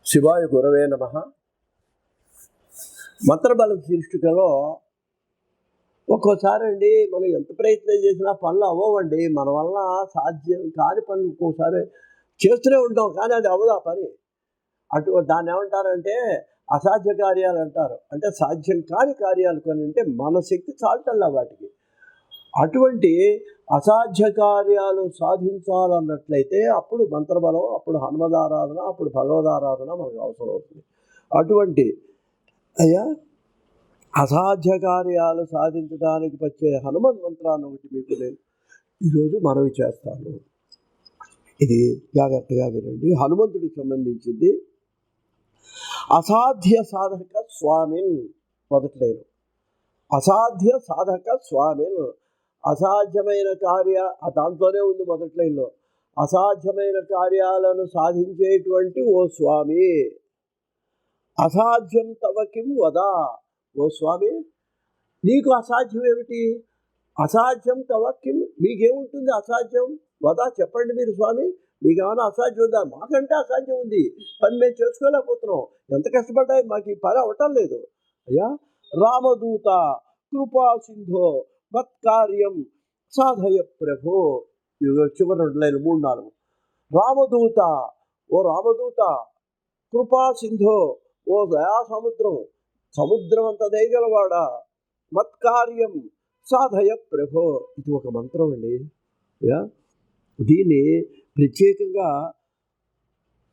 శివాయ గురవే నమః. మంత్రబల శీర్షికలో ఒక్కోసారి అండి మనం ఎంత ప్రయత్నం చేసినా పనులు అవ్వవండి. మన వల్ల సాధ్యం కాని పనులు ఒక్కోసారి చేస్తూనే ఉంటాం, కానీ అది అవ్వదు ఆ పని. దాన్ని ఏమంటారంటే అసాధ్య కార్యాలు అంటారు. అంటే సాధ్యం కాని కార్యాలు కొన్ని ఉంటే మన శక్తి చాలటల్లా వాటికి. అటువంటి అసాధ్య కార్యాలు సాధించాలన్నట్లయితే అప్పుడు మంత్రబలం, అప్పుడు హనుమదారాధన, అప్పుడు భగవదారాధన మనకు అవసరం అవుతుంది. అటువంటి అయ్యా అసాధ్య కార్యాలు సాధించడానికి వచ్చే హనుమన్ మంత్రాన్ని ఒకటి మీకు నేను ఈరోజు మనవి చేస్తాను. ఇది జాగ్రత్తగా వినండి. హనుమంతుడికి సంబంధించింది. అసాధ్య సాధక స్వామిన్ మొదట్లేదు. అసాధ్య సాధక స్వామిన్, అసాధ్యమైన దాంట్లోనే ఉంది మొదటి లైన్లో. అసాధ్యమైన కార్యాలను సాధించేటువంటి ఓ స్వామి, అసాధ్యం తవ కిం వద. ఓ స్వామి, నీకు అసాధ్యం ఏమిటి? అసాధ్యం తవ కిం, మీకేముంటుంది అసాధ్యం? వద, చెప్పండి మీరు స్వామి, మీకేమైనా అసాధ్యం ఉందా? మాకంటే అసాధ్యం ఉంది, పని మేము చేసుకోలేకపోతున్నాం, ఎంత కష్టపడ్డాయి, మాకు ఈ పని అవటం లేదు. అయ్యా రామదూత కృపా సింధో మత్కార్యం సాధయ ప్రభో. చివరి 2 లైన్లు 3, 4. రామదూత, ఓ రామదూత, కృపా సింధో, ఓ దయా సముద్రం, సముద్రం అంత దయగలవాడా, మత్కార్యం సాధయ ప్రభో. ఇది ఒక మంత్రం అండి. దీన్ని ప్రత్యేకంగా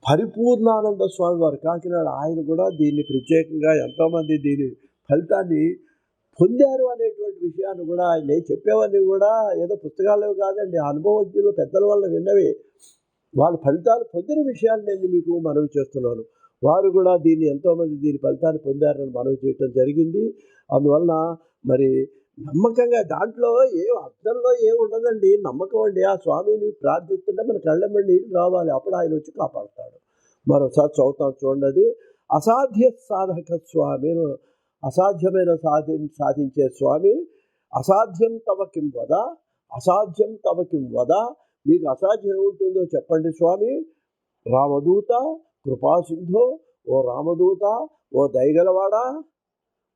పరిపూర్ణానంద స్వామి వారు కాకినాడ, ఆయన కూడా దీన్ని ప్రత్యేకంగా ఎంతోమంది దీని ఫలితాన్ని పొందారు అనేటువంటి విషయాన్ని కూడా ఆయన చెప్పేవన్నీ కూడా ఏదో పుస్తకాలు కాదండి, అనుభవజ్ఞులు పెద్దల వల్ల విన్నవి, వాళ్ళ ఫలితాలు పొందిన విషయాలు నేను మీకు మనవి చేస్తున్నాను. వారు కూడా దీన్ని ఎంతోమంది దీని ఫలితాన్ని పొందారని మనవి చేయటం జరిగింది. అందువలన మరి నమ్మకంగా దాంట్లో అర్థంలో ఉండదండి, నమ్మకం అండి. ఆ స్వామిని ప్రార్థిస్తుంటే మన కళ్ళెంబడి నీళ్ళు రావాలి, అప్పుడు ఆయన వచ్చి కాపాడుతాడు. మరోసారి చదువుతాం చూడండి. అది అసాధ్య సాధక స్వామి, అసాధ్యమైన సాధించే స్వామి. అసాధ్యం తవ కిం వద, అసాధ్యం తవ కిం వద, మీకు అసాధ్యం ఏముంటుందో చెప్పండి స్వామి. రామదూత కృపాసింధో, ఓ రామదూత, ఓ దయగలవాడా,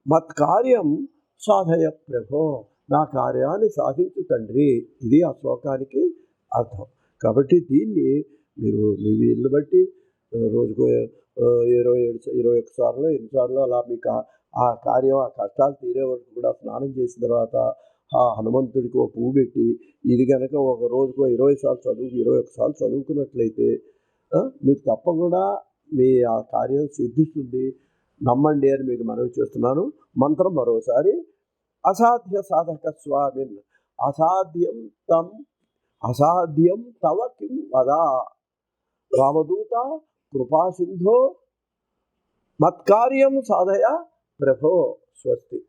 మత్కార్యం సాధయ ప్రభో, నా కార్యాన్ని సాధించు తండ్రి. ఇది ఆ శ్లోకానికి అర్థం. కాబట్టి దీన్ని మీరు మీ వీళ్ళు బట్టి రోజుకు 21 సార్లు 8 సార్లు అలా మీకు ఆ కార్యం, ఆ కష్టాలు తీరే వరకు కూడా స్నానం చేసిన తర్వాత ఆ హనుమంతుడికి ఒక పువ్వు పెట్టి, ఇది కనుక ఒక రోజుకు 20 సార్లు 21 సార్లు చదువుకున్నట్లయితే మీకు తప్పకుండా మీ ఆ కార్యం సిద్ధిస్తుంది. నమ్మండి అని మీకు మనవి చేస్తున్నాను. మంత్రం మరోసారి. అసాధ్య సాధక స్వామిన్, అసాధ్యం తవ కిం వద, రామదూత కృపాసింధో మత్కార్యం సాధయ ప్రభో. స్వస్తి.